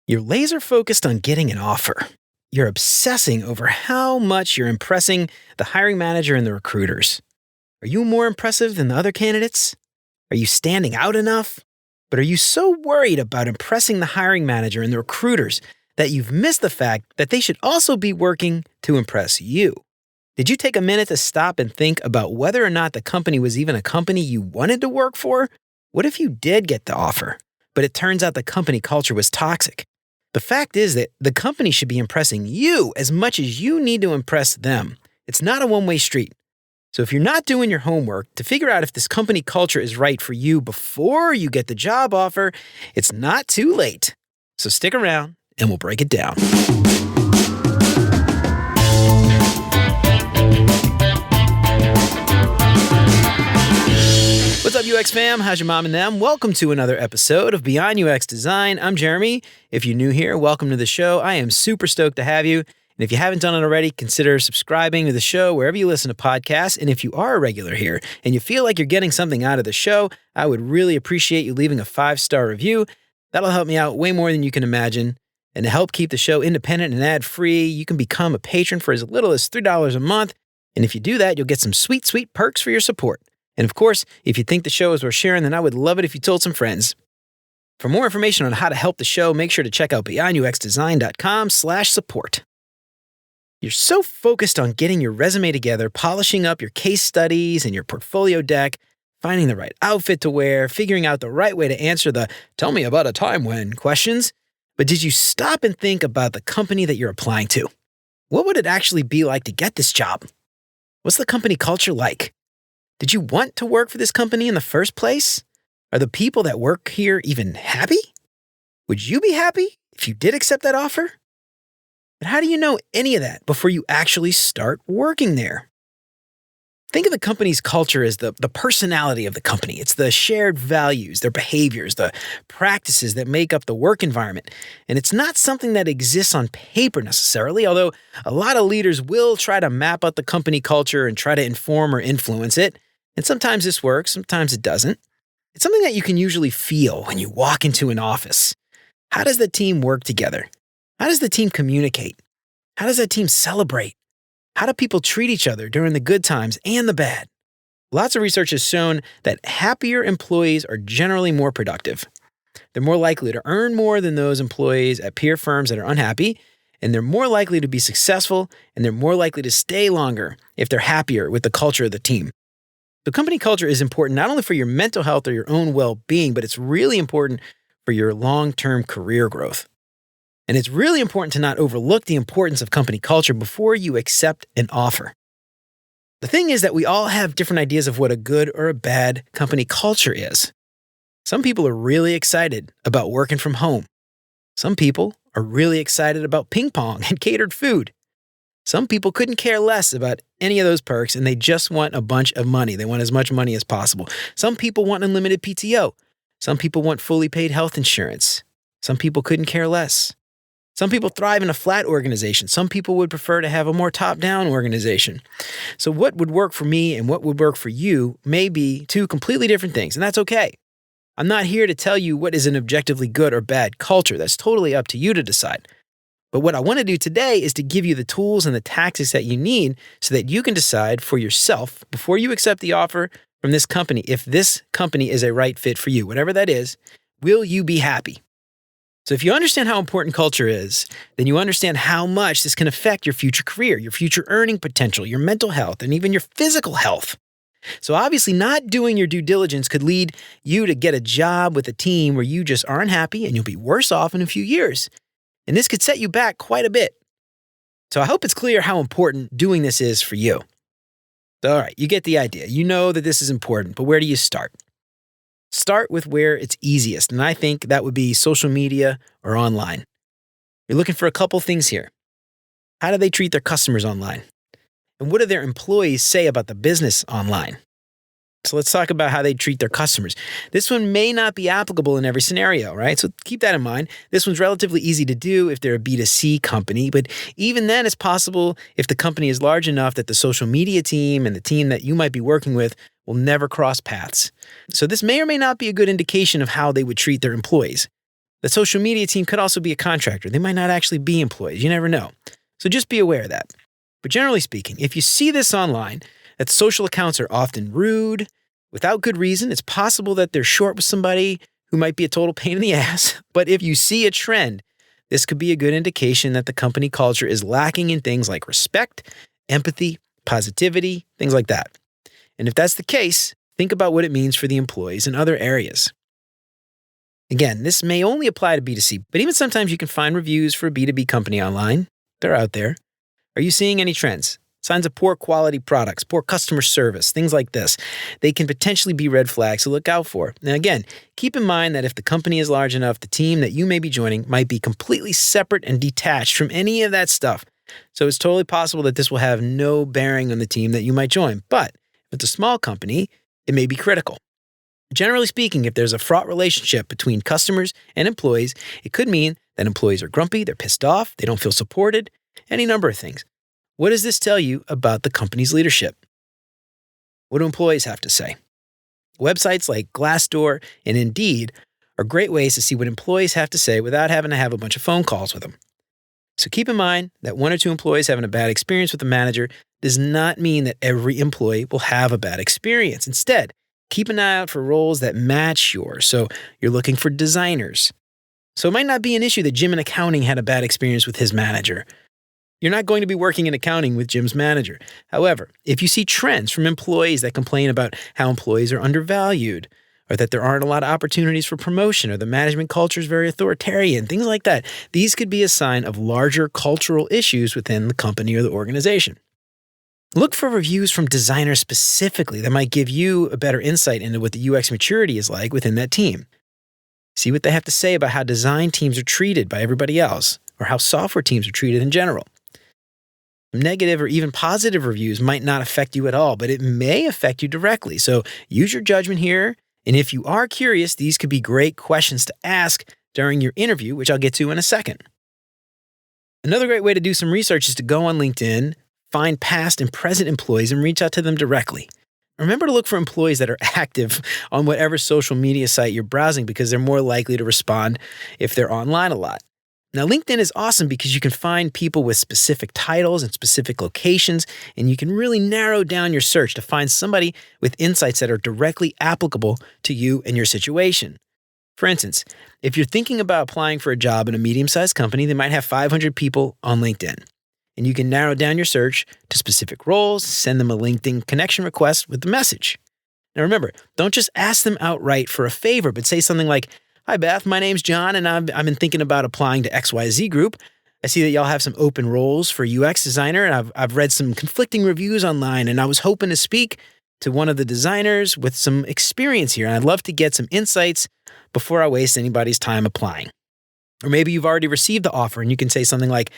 You're laser focused on getting an offer. You're obsessing over how much you're impressing the hiring manager and the recruiters. Are you more impressive than the other candidates? Are you standing out enough? But are you so worried about impressing the hiring manager and the recruiters that you've missed the fact that they should also be working to impress you? Did you take a minute to stop and think about whether or not the company was even a company you wanted to work for? What if you did get the offer, but it turns out the company culture was toxic? The fact is that the company should be impressing you as much as you need to impress them. It's not a one-way street. So if you're not doing your homework to figure out if this company culture is right for you before you get the job offer, it's not too late. So stick around and we'll break it down. What's up, UX fam? How's your mom and them? Welcome to another episode of Beyond UX Design. I'm Jeremy. If you're new here, welcome to the show. I am super stoked to have you. And if you haven't done it already, consider subscribing to the show wherever you listen to podcasts. And if you are a regular here and you feel like you're getting something out of the show, I would really appreciate you leaving a 5-star review. That'll help me out way more than you can imagine. And to help keep the show independent and ad-free, you can become a patron for as little as $3 a month. And if you do that, you'll get some sweet, sweet perks for your support. And of course, if you think the show is worth sharing, then I would love it if you told some friends. For more information on how to help the show, make sure to check out beyonduxdesign.com/support. You're so focused on getting your resume together, polishing up your case studies and your portfolio deck, finding the right outfit to wear, figuring out the right way to answer the "tell me about a time when" questions. But did you stop and think about the company that you're applying to? What would it actually be like to get this job? What's the company culture like? Did you want to work for this company in the first place? Are the people that work here even happy? Would you be happy if you did accept that offer? But how do you know any of that before you actually start working there? Think of the company's culture as the personality of the company. It's the shared values, their behaviors, the practices that make up the work environment. And it's not something that exists on paper necessarily, although a lot of leaders will try to map out the company culture and try to inform or influence it. And sometimes this works, sometimes it doesn't. It's something that you can usually feel when you walk into an office. How does the team work together? How does the team communicate? How does that team celebrate? How do people treat each other during the good times and the bad? Lots of research has shown that happier employees are generally more productive. They're more likely to earn more than those employees at peer firms that are unhappy, and they're more likely to be successful, and they're more likely to stay longer if they're happier with the culture of the team. The company culture is important not only for your mental health or your own well-being, but it's really important for your long-term career growth. And it's really important to not overlook the importance of company culture before you accept an offer. The thing is that we all have different ideas of what a good or a bad company culture is. Some people are really excited about working from home. Some people are really excited about ping pong and catered food. Some people couldn't care less about any of those perks and they just want a bunch of money. They want as much money as possible. Some people want unlimited PTO. Some people want fully paid health insurance. Some people couldn't care less. Some people thrive in a flat organization. Some people would prefer to have a more top-down organization. So what would work for me and what would work for you may be two completely different things, and that's okay. I'm not here to tell you what is an objectively good or bad culture. That's totally up to you to decide. But what I want to do today is to give you the tools and the tactics that you need so that you can decide for yourself before you accept the offer from this company if this company is a right fit for you. Whatever that is, will you be happy? So if you understand how important culture is, then you understand how much this can affect your future career, your future earning potential, your mental health, and even your physical health. So obviously not doing your due diligence could lead you to get a job with a team where you just aren't happy and you'll be worse off in a few years. And this could set you back quite a bit. So I hope it's clear how important doing this is for you. All right, you get the idea. You know that this is important, but where do you start? Start with where it's easiest, and I think that would be social media or online. You're looking for a couple things here. How do they treat their customers online? And what do their employees say about the business online? So let's talk about how they treat their customers. This one may not be applicable in every scenario, right? So keep that in mind. This one's relatively easy to do if they're a B2C company, but even then it's possible if the company is large enough that the social media team and the team that you might be working with will never cross paths. So this may or may not be a good indication of how they would treat their employees. The social media team could also be a contractor. They might not actually be employees. You never know. So just be aware of that. But generally speaking, if you see this online, that social accounts are often rude, without good reason, it's possible that they're short with somebody who might be a total pain in the ass. But if you see a trend, this could be a good indication that the company culture is lacking in things like respect, empathy, positivity, things like that. And if that's the case, think about what it means for the employees in other areas. Again, this may only apply to B2C, but even sometimes you can find reviews for a B2B company online. They're out there. Are you seeing any trends? Signs of poor quality products, poor customer service, things like this. They can potentially be red flags to look out for. Now again, keep in mind that if the company is large enough, the team that you may be joining might be completely separate and detached from any of that stuff. So it's totally possible that this will have no bearing on the team that you might join. But if it's a small company, it may be critical. Generally speaking, if there's a fraught relationship between customers and employees, it could mean that employees are grumpy, they're pissed off, they don't feel supported, any number of things. What does this tell you about the company's leadership? What do employees have to say? Websites like Glassdoor and Indeed are great ways to see what employees have to say without having to have a bunch of phone calls with them. So keep in mind that 1 or 2 employees having a bad experience with the manager does not mean that every employee will have a bad experience. Instead, keep an eye out for roles that match yours. So you're looking for designers. So it might not be an issue that Jim in accounting had a bad experience with his manager. You're not going to be working in accounting with Jim's manager. However, if you see trends from employees that complain about how employees are undervalued, or that there aren't a lot of opportunities for promotion, or the management culture is very authoritarian, things like that, these could be a sign of larger cultural issues within the company or the organization. Look for reviews from designers specifically that might give you a better insight into what the UX maturity is like within that team. See what they have to say about how design teams are treated by everybody else, or how software teams are treated in general. Negative or even positive reviews might not affect you at all, but it may affect you directly. So use your judgment here. And if you are curious, these could be great questions to ask during your interview, which I'll get to in a second. Another great way to do some research is to go on LinkedIn, find past and present employees, and reach out to them directly. Remember to look for employees that are active on whatever social media site you're browsing because they're more likely to respond if they're online a lot. Now, LinkedIn is awesome because you can find people with specific titles and specific locations, and you can really narrow down your search to find somebody with insights that are directly applicable to you and your situation. For instance, if you're thinking about applying for a job in a medium-sized company, they might have 500 people on LinkedIn. And you can narrow down your search to specific roles, send them a LinkedIn connection request with the message. Now remember, don't just ask them outright for a favor, but say something like, "Hi, Beth. My name's John, and I've been thinking about applying to XYZ Group. I see that y'all have some open roles for UX designer, and I've read some conflicting reviews online, and I was hoping to speak to one of the designers with some experience here, and I'd love to get some insights before I waste anybody's time applying." Or maybe you've already received the offer, and you can say something like,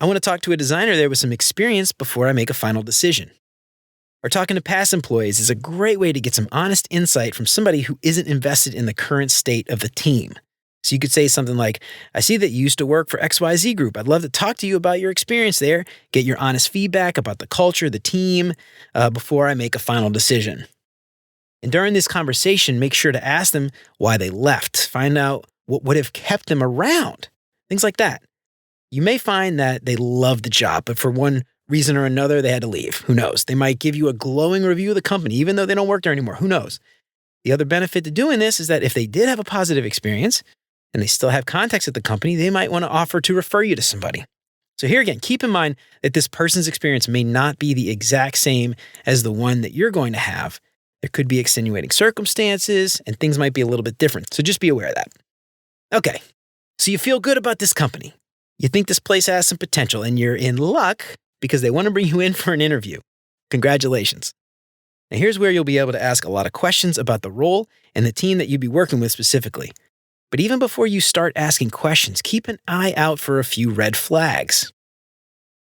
"I want to talk to a designer there with some experience before I make a final decision." Or talking to past employees is a great way to get some honest insight from somebody who isn't invested in the current state of the team. So you could say something like, "I see that you used to work for XYZ Group. I'd love to talk to you about your experience there, get your honest feedback about the culture, the team, before I make a final decision." And during this conversation, make sure to ask them why they left. Find out what would have kept them around. Things like that. You may find that they love the job, but for one reason or another, they had to leave. Who knows? They might give you a glowing review of the company, even though they don't work there anymore. Who knows? The other benefit to doing this is that if they did have a positive experience and they still have contacts at the company, they might want to offer to refer you to somebody. So here again, keep in mind that this person's experience may not be the exact same as the one that you're going to have. There could be extenuating circumstances and things might be a little bit different. So just be aware of that. Okay, so you feel good about this company. You think this place has some potential and you're in luck because they want to bring you in for an interview. Congratulations. Now here's where you'll be able to ask a lot of questions about the role and the team that you'd be working with specifically. But even before you start asking questions, keep an eye out for a few red flags.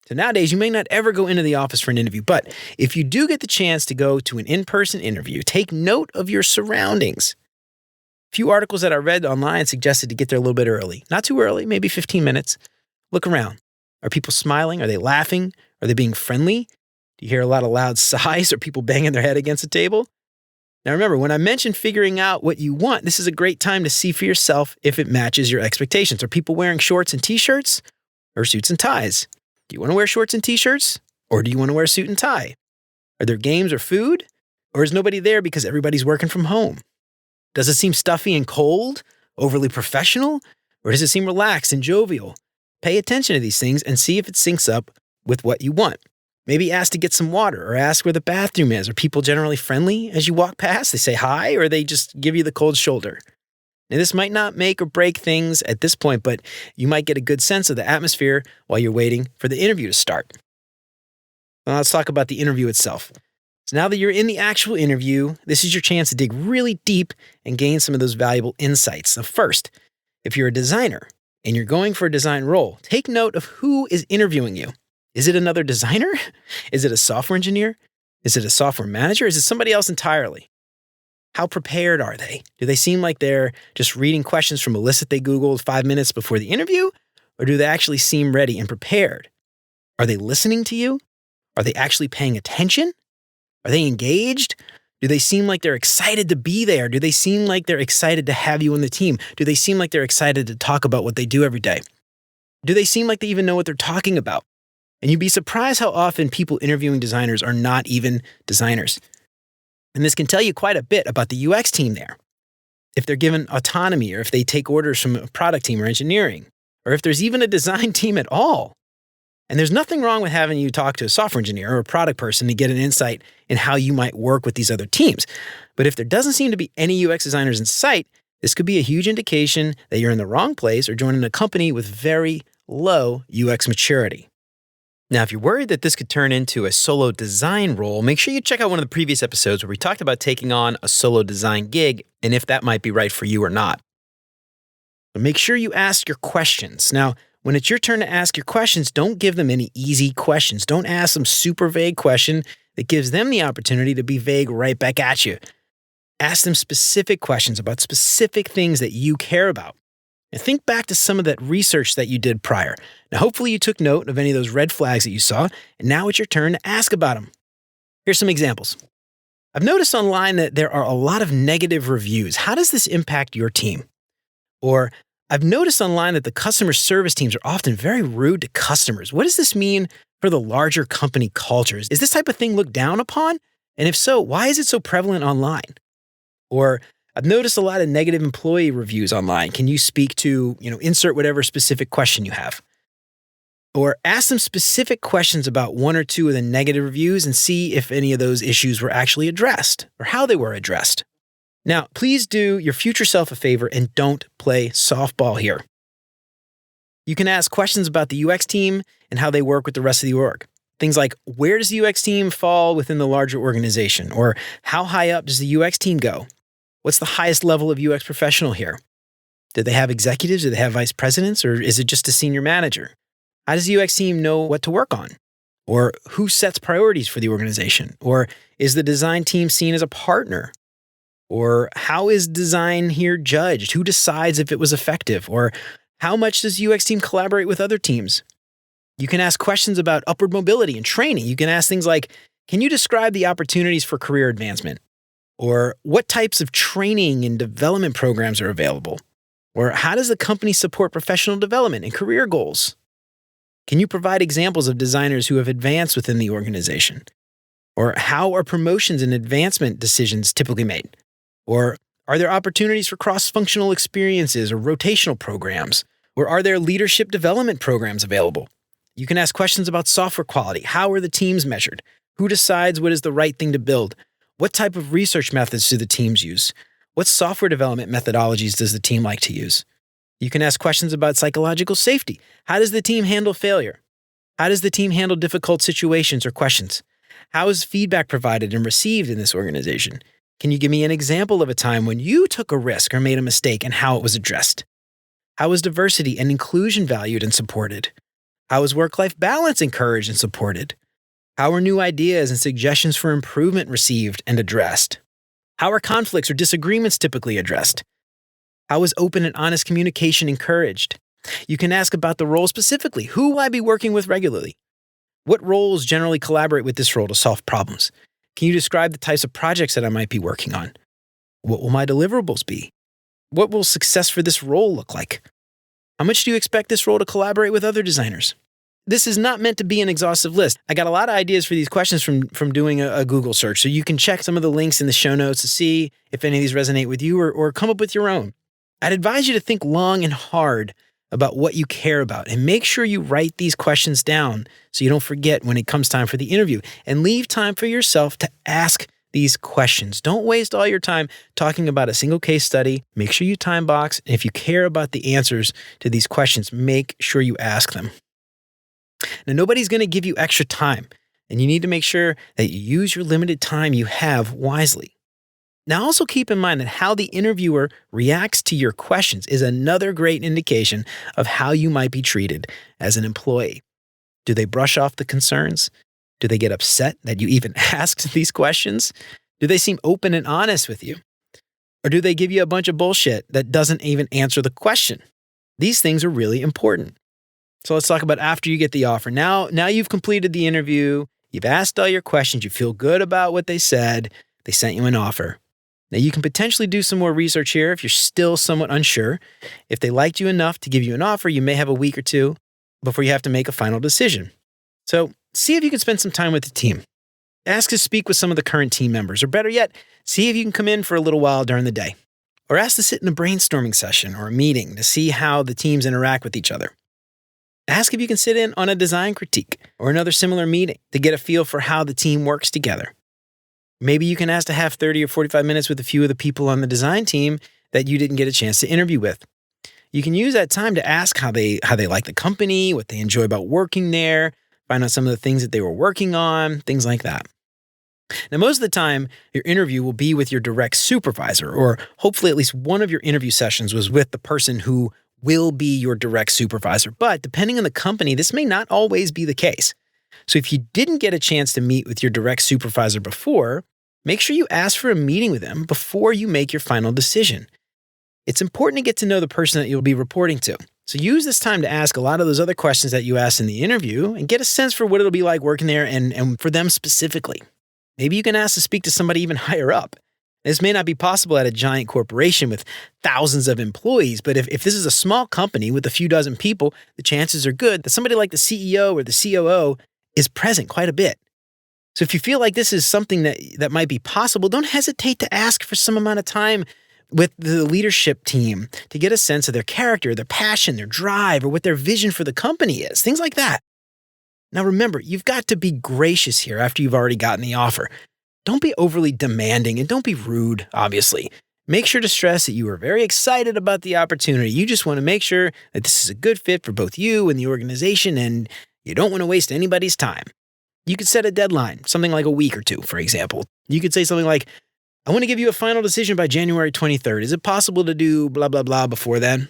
So nowadays, you may not ever go into the office for an interview, but if you do get the chance to go to an in-person interview, take note of your surroundings. A few articles that I read online suggested to get there a little bit early. Not too early, maybe 15 minutes. Look around. Are people smiling? Are they laughing? Are they being friendly? Do you hear a lot of loud sighs or people banging their head against the table? Now remember, when I mentioned figuring out what you want, this is a great time to see for yourself if it matches your expectations. Are people wearing shorts and t-shirts or suits and ties? Do you want to wear shorts and t-shirts or do you want to wear a suit and tie? Are there games or food? Or is nobody there because everybody's working from home? Does it seem stuffy and cold, overly professional, or does it seem relaxed and jovial? Pay attention to these things and see if it syncs up with what you want. Maybe ask to get some water or ask where the bathroom is. Are people generally friendly as you walk past? They say hi or they just give you the cold shoulder. Now, this might not make or break things at this point, but you might get a good sense of the atmosphere while you're waiting for the interview to start. Now, let's talk about the interview itself. So now that you're in the actual interview, this is your chance to dig really deep and gain some of those valuable insights. So first, if you're a designer and you're going for a design role, take note of who is interviewing you. Is it another designer? Is it a software engineer? Is it a software manager? Is it somebody else entirely? How prepared are they? Do they seem like they're just reading questions from a list that they Googled 5 minutes before the interview? Or do they actually seem ready and prepared? Are they listening to you? Are they actually paying attention? Are they engaged? Do they seem like they're excited to be there? Do they seem like they're excited to have you on the team? Do they seem like they're excited to talk about what they do every day? Do they seem like they even know what they're talking about? And you'd be surprised how often people interviewing designers are not even designers. And this can tell you quite a bit about the UX team there. If they're given autonomy or if they take orders from a product team or engineering, or if there's even a design team at all. And there's nothing wrong with having you talk to a software engineer or a product person to get an insight in how you might work with these other teams. But if there doesn't seem to be any UX designers in sight, this could be a huge indication that you're in the wrong place or joining a company with very low UX maturity. Now, if you're worried that this could turn into a solo design role, make sure you check out one of the previous episodes where we talked about taking on a solo design gig and if that might be right for you or not. But make sure you ask your questions. Now, when it's your turn to ask your questions, don't give them any easy questions. Don't ask some super vague question that gives them the opportunity to be vague right back at you. Ask them specific questions about specific things that you care about. And think back to some of that research that you did prior. Now, hopefully you took note of any of those red flags that you saw, and now it's your turn to ask about them. Here's some examples. I've noticed online that there are a lot of negative reviews. How does this impact your team? Or, I've noticed online that the customer service teams are often very rude to customers. What does this mean for the larger company cultures? Is this type of thing looked down upon? And if so, why is it so prevalent online? Or, I've noticed a lot of negative employee reviews online. Can you speak to, insert whatever specific question you have? Or ask them specific questions about one or two of the negative reviews and see if any of those issues were actually addressed or how they were addressed. Now, please do your future self a favor and don't play softball here. You can ask questions about the UX team and how they work with the rest of the org. Things like, where does the UX team fall within the larger organization? Or how high up does the UX team go? What's the highest level of UX professional here? Do they have executives? Do they have vice presidents? Or is it just a senior manager? How does the UX team know what to work on? Or who sets priorities for the organization? Or is the design team seen as a partner? Or how is design here judged? Who decides if it was effective? Or how much does the UX team collaborate with other teams? You can ask questions about upward mobility and training. You can ask things like, can you describe the opportunities for career advancement? Or what types of training and development programs are available? Or how does the company support professional development and career goals? Can you provide examples of designers who have advanced within the organization? Or how are promotions and advancement decisions typically made? Or are there opportunities for cross-functional experiences or rotational programs? Or are there leadership development programs available? You can ask questions about software quality. How are the teams measured? Who decides what is the right thing to build? What type of research methods do the teams use? What software development methodologies does the team like to use? You can ask questions about psychological safety. How does the team handle failure? How does the team handle difficult situations or questions? How is feedback provided and received in this organization? Can you give me an example of a time when you took a risk or made a mistake and how it was addressed? How is diversity and inclusion valued and supported? How is work-life balance encouraged and supported? How are new ideas and suggestions for improvement received and addressed? How are conflicts or disagreements typically addressed? How is open and honest communication encouraged? You can ask about the role specifically. Who will I be working with regularly? What roles generally collaborate with this role to solve problems? Can you describe the types of projects that I might be working on? What will my deliverables be? What will success for this role look like? How much do you expect this role to collaborate with other designers? This is not meant to be an exhaustive list. I got a lot of ideas for these questions from doing a Google search, so you can check some of the links in the show notes to see if any of these resonate with you or come up with your own. I'd advise you to think long and hard about what you care about and make sure you write these questions down so you don't forget when it comes time for the interview, and leave time for yourself to ask these questions. Don't waste all your time talking about a single case study. Make sure you time box, and if you care about the answers to these questions, make sure you ask them. Now, nobody's going to give you extra time, and you need to make sure that you use your limited time you have wisely. Now, also keep in mind that how the interviewer reacts to your questions is another great indication of how you might be treated as an employee. Do they brush off the concerns? Do they get upset that you even asked these questions? Do they seem open and honest with you? Or do they give you a bunch of bullshit that doesn't even answer the question? These things are really important. So let's talk about after you get the offer. Now you've completed the interview, you've asked all your questions, you feel good about what they said, they sent you an offer. Now you can potentially do some more research here if you're still somewhat unsure. If they liked you enough to give you an offer, you may have a week or two before you have to make a final decision. So see if you can spend some time with the team. Ask to speak with some of the current team members, or better yet, see if you can come in for a little while during the day. Or ask to sit in a brainstorming session or a meeting to see how the teams interact with each other. Ask if you can sit in on a design critique or another similar meeting to get a feel for how the team works together. Maybe you can ask to have 30 or 45 minutes with a few of the people on the design team that you didn't get a chance to interview with. You can use that time to ask how they like the company, what they enjoy about working there, find out some of the things that they were working on, things like that. Now, most of the time, your interview will be with your direct supervisor, or hopefully at least one of your interview sessions was with the person who will be your direct supervisor. But depending on the company, this may not always be the case. So if you didn't get a chance to meet with your direct supervisor before, make sure you ask for a meeting with them before you make your final decision. It's important to get to know the person that you'll be reporting to. So use this time to ask a lot of those other questions that you asked in the interview and get a sense for what it'll be like working there and for them specifically. Maybe you can ask to speak to somebody even higher up. This may not be possible at a giant corporation with thousands of employees, but if this is a small company with a few dozen people, the chances are good that somebody like the CEO or the COO is present quite a bit. So if you feel like this is something that might be possible, don't hesitate to ask for some amount of time with the leadership team to get a sense of their character, their passion, their drive, or what their vision for the company is, things like that. Now remember, you've got to be gracious here after you've already gotten the offer. Don't be overly demanding and don't be rude, obviously. Make sure to stress that you are very excited about the opportunity. You just want to make sure that this is a good fit for both you and the organization, and you don't want to waste anybody's time. You could set a deadline, something like a week or two, for example. You could say something like, I want to give you a final decision by January 23rd. Is it possible to do blah, blah, blah before then?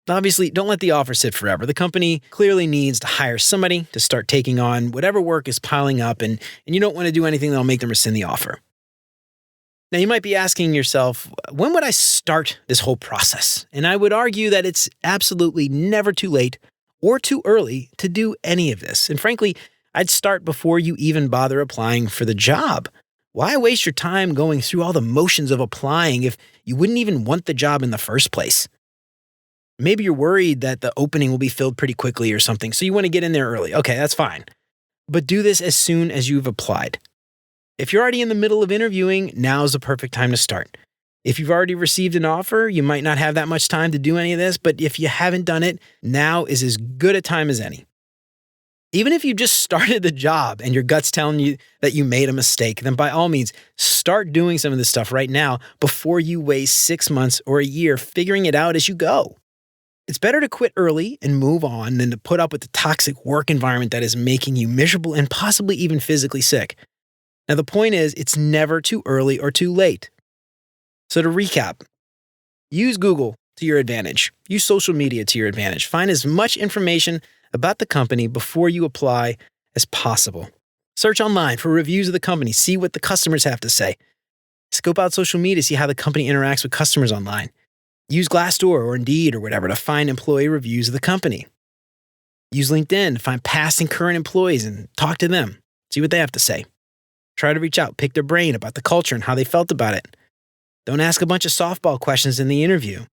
Obviously, don't let the offer sit forever. The company clearly needs to hire somebody to start taking on whatever work is piling up, and you don't want to do anything that'll make them rescind the offer. Now, you might be asking yourself, when would I start this whole process? And I would argue that it's absolutely never too late or too early to do any of this. And frankly, I'd start before you even bother applying for the job. Why waste your time going through all the motions of applying if you wouldn't even want the job in the first place? Maybe you're worried that the opening will be filled pretty quickly or something, so you want to get in there early. Okay, that's fine. But do this as soon as you've applied. If you're already in the middle of interviewing, now's the perfect time to start. If you've already received an offer, you might not have that much time to do any of this, but if you haven't done it, now is as good a time as any. Even if you just started the job and your gut's telling you that you made a mistake, then by all means, start doing some of this stuff right now before you waste 6 months or a year figuring it out as you go. It's better to quit early and move on than to put up with the toxic work environment that is making you miserable and possibly even physically sick. Now, the point is, it's never too early or too late. So to recap, use Google to your advantage. Use social media to your advantage. Find as much information about the company before you apply as possible. Search online for reviews of the company. See what the customers have to say. Scope out social media to see how the company interacts with customers online. Use Glassdoor or Indeed or whatever to find employee reviews of the company. Use LinkedIn to find past and current employees and talk to them. See what they have to say. Try to reach out, pick their brain about the culture and how they felt about it. Don't ask a bunch of softball questions in the interview.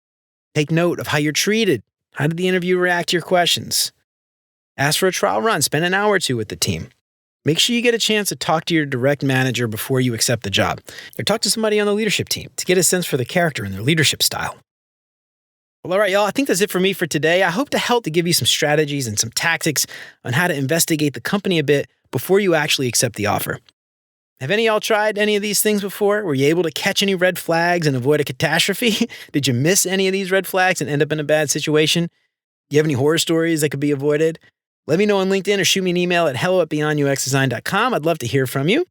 Take note of how you're treated. How did the interview react to your questions? Ask for a trial run. Spend an hour or two with the team. Make sure you get a chance to talk to your direct manager before you accept the job, or talk to somebody on the leadership team to get a sense for the character and their leadership style. Well, all right, y'all, I think that's it for me for today. I hope to help to give you some strategies and some tactics on how to investigate the company a bit before you actually accept the offer. Have any of y'all tried any of these things before? Were you able to catch any red flags and avoid a catastrophe? Did you miss any of these red flags and end up in a bad situation? Do you have any horror stories that could be avoided? Let me know on LinkedIn or shoot me an email at hello@beyonduxdesign.com. I'd love to hear from you.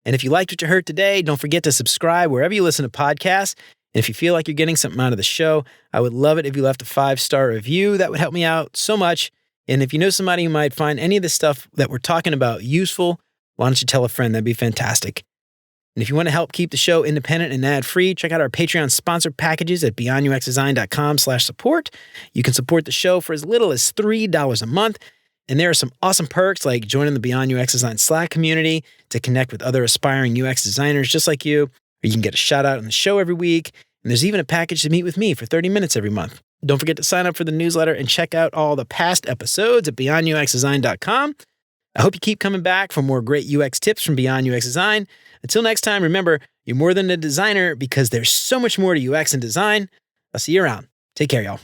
And if you liked what you heard today, don't forget to subscribe wherever you listen to podcasts. And if you feel like you're getting something out of the show, I would love it if you left a 5-star review. That would help me out so much. And if you know somebody who might find any of the stuff that we're talking about useful, why don't you tell a friend? That'd be fantastic. And if you want to help keep the show independent and ad-free, check out our Patreon sponsored packages at beyonduxdesign.com/support. You can support the show for as little as $3 a month. And there are some awesome perks like joining the Beyond UX Design Slack community to connect with other aspiring UX designers just like you, or you can get a shout out on the show every week. And there's even a package to meet with me for 30 minutes every month. Don't forget to sign up for the newsletter and check out all the past episodes at beyonduxdesign.com. I hope you keep coming back for more great UX tips from Beyond UX Design. Until next time, remember, you're more than a designer because there's so much more to UX and design. I'll see you around. Take care, y'all.